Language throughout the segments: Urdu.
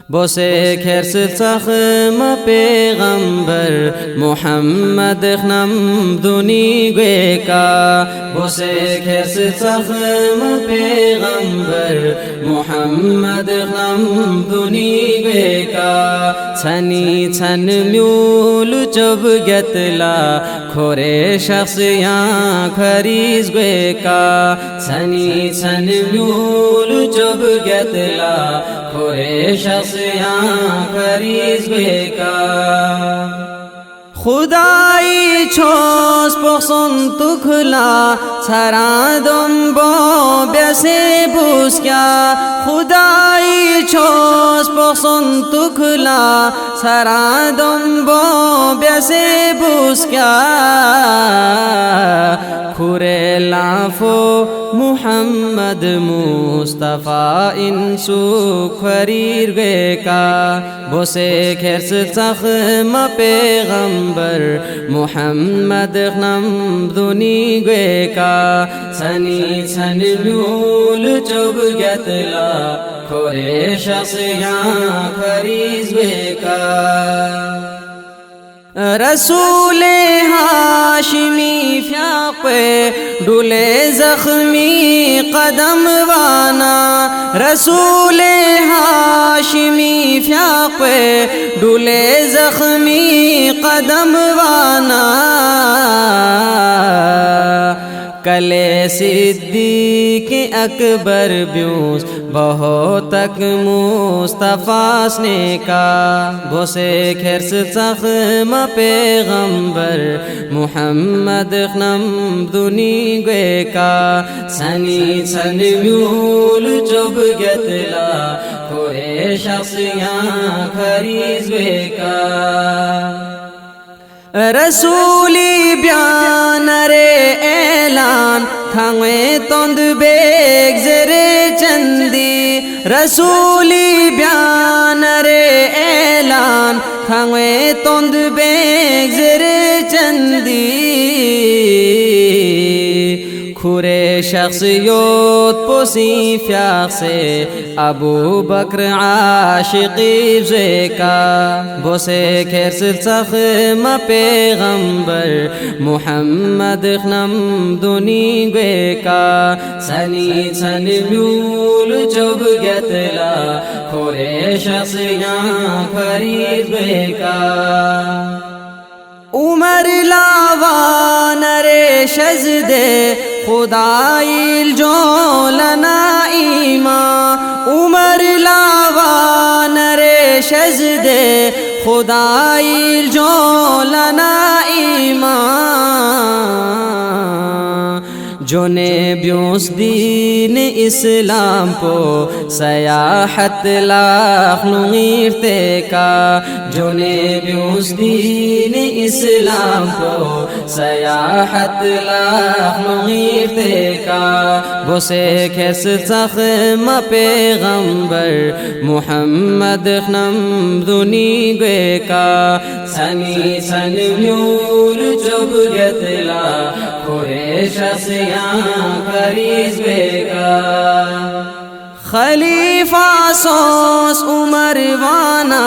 بوسه کرس تخم پیغمبر محمد خنم دونی گوی کا بوسه کرس تخم پیغمبر محمد خنم دونی گوی کا چھنی چھن میول چوب گتلا کھورے شخصیاں کھریز گوی کا چھنی چھن میول چوب گتلا کھورے شخصیاں کریز گوی کا خدای چھوس پخسن تکھلا سرادم با بیسے بوس کیا خدای چھوس پخسن تکھلا سرادم با بیسے بوس کیا کھورے لافو محمد مصطفیٰ انسو کھریر گوی کا بوسے کھرس تخم پیغمبر محمد خنم دونی گوی کا سنی سن میول چوب گتلا کھورے شخصیاں کھریز گوی کا رسول ہاشمی فیاق ڈولے زخمی قدم وانا رسول ہاشمی فیاق ڈولے زخمی قدم وانا کلے صدیق اکبر بیوس بہت تک مصطفیٰ نے کا بوسے کھرس تخم پیغمبر محمد خنم دونی گوی کا سنی سن میول چوب گتلا کھورے شخصیاں کھریز گوی کا رسولی بیان رے اعلان تھانوے توند بیگ زرے چندی رسولی بیان رے اعلان تھانوے توند بیگ زرے چندی کھورے شخصیوت پوسی فیاق سے ابو بکر عاشقی زے کا بوسے کھرس تخم پیغمبر محمد خنم دونی گوی کا سنی سن میول چوب گتلا کھورے شخصیاں کھریز گوی کا عمر لاوان رے شزدے خدای جو لنا ایمان عمر لاوان رے شزدے خدای جو لنا ایمان جونے بیوس دین اسلام پو سیاحت لاخ نغیرتے کا جونے بیوس دین اسلام پو سیاحت لاخ نغیرتے کا بوسے کھرس تخم پیغمبر محمد خنم دونی گوی کا سنی سن میول چوب گتلا کھورے شخصیاں کریز گوی کا خلیفہ سوس عمر وانا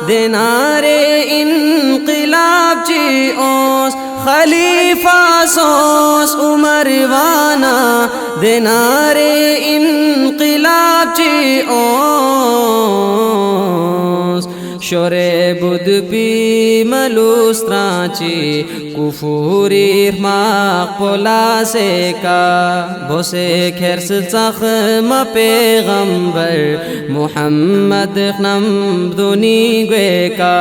دینار انقلاب چی اوس خلیفہ سوس عمر وانا دینار انقلاب چی اوس شورے بدھ پی ملوسترانچی کفوری رماق پولا سے کا بوسے کھرس تخم پیغمبر محمد خنم دونی گوی کا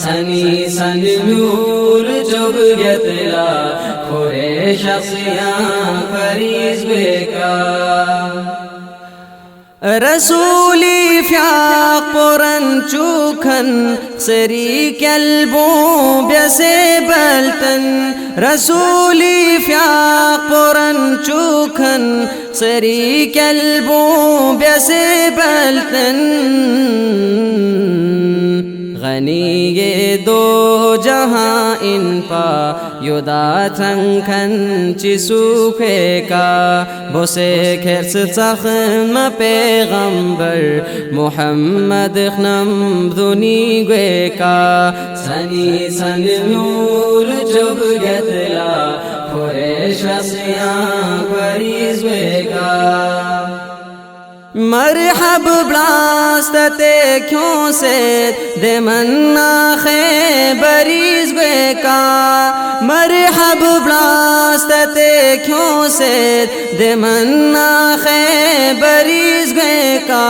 سنی سن میول چوب گتلا کھورے شخصیاں کھریز گوی کا رسولی فیاق پورن چوکھن سری کلبوں بیسے بلتن رسولی فیاق پورن چوکھن سری کلبوں بیسے بلتن غنی یہ دو جہاں ان پا یودا تنکن چی سوکھے کا بوسے کھرس چخم پیغمبر محمد خنم دونی گوے کا سنی سن نور چوب گتلا کھورے شسیاں پریز گوے کا مرحب بلاستتے کیوں سے دے منا خیبریز گوے کا مرحب بلاستتے کیوں سے دے منا خیبریز گوے کا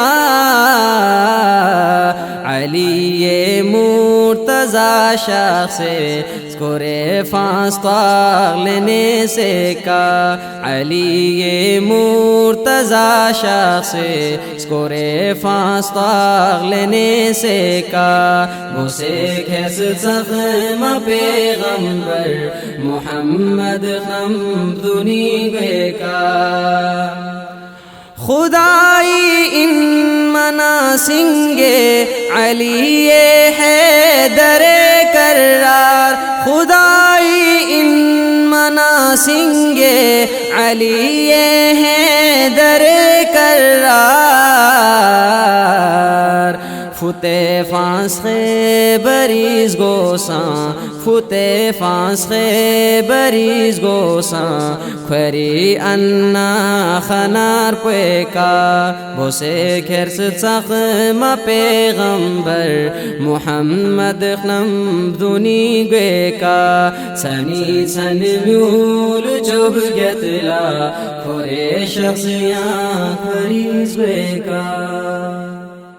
علی مرتضی شخص سکورے فانستاغ لینے سے کا علی مرتضی شخص سکورے فانستاغ لینے سے کا بوسے کھیس زخم پیغمبر محمد خم دونی گوے کا خدائی ان منا سنگے علی حیدر کرار خدائی ان منا سنگے علی حیدر کرار فتح فانس خیبریز گوساں فتح فانس خیبریز گوساں کھوری انا خنار پوے کا بوسے کھرس چخم پیغمبر محمد خنم دونی گوے کا سنی سن میول چوب گتلا کھورے شخصیاں پریز گوے کا